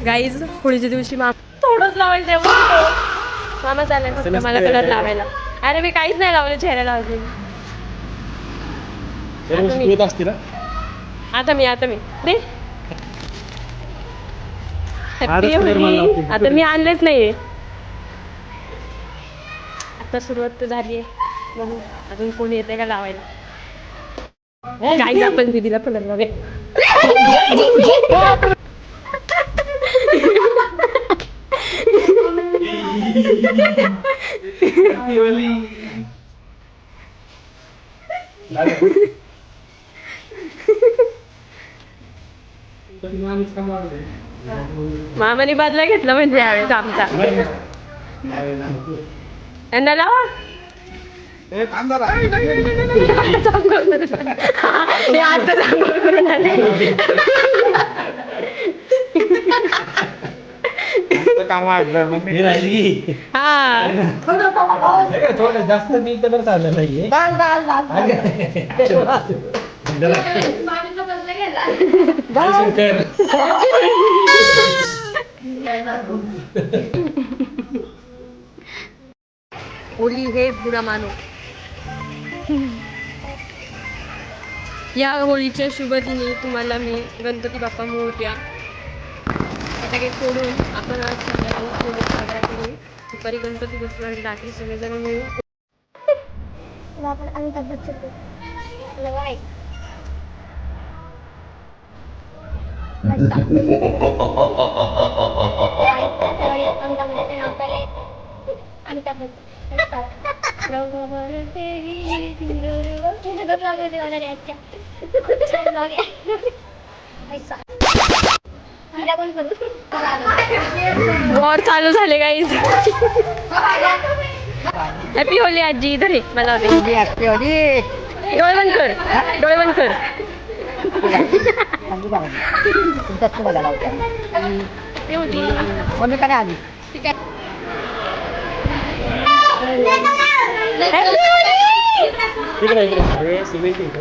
Guys होळीच्या दिवशी थोडंच लावायचं तेवढं मामा चालेल फक्त मला कलर लावायला. अरे मी काहीच नाही लावलं चेहऱ्याला अजून. आता मी रे आता मी आणलेच नाही. आता सुरुवात तर झाली आहे म्हणून अजून कोणी येते का लावायला. काही आपण दीदीला कलर लावे. मामाने बदला घेतला म्हणजे यावेळेस आमचा. यांना लावा थोडं जास्त मी कलर चाललं नाहीये. होली हे बुरा मानो. या होळीच्या शुभदिनी तुम्हाला मी गणपती बाप्पा मोरया फटाके फोडून आपण आज होळी साजरा करू. दुपारी गणपती बसणार रात्री सगळेजण मिळून वॉर चालू झाले गाईज. हॅपी होली आजी. इधर आहे मला डोळे बंद कर डोळे बंद कर. ठीक आहे.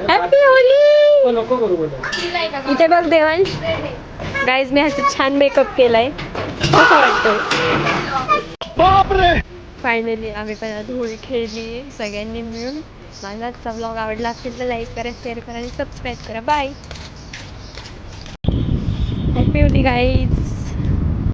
Happy Holy. इथे बघ देवांश. गाईज मी असं छान मेकअप केलाय. कसं वाटतं? फायनली आम्ही पण होळी खेळली सगळ्यांनी मिळून. माझा आजचा ब्लॉग आवडला असेल तर लाईक करा, शेअर करा आणि सबस्क्राईब करा. बाय. Happy Holy guys.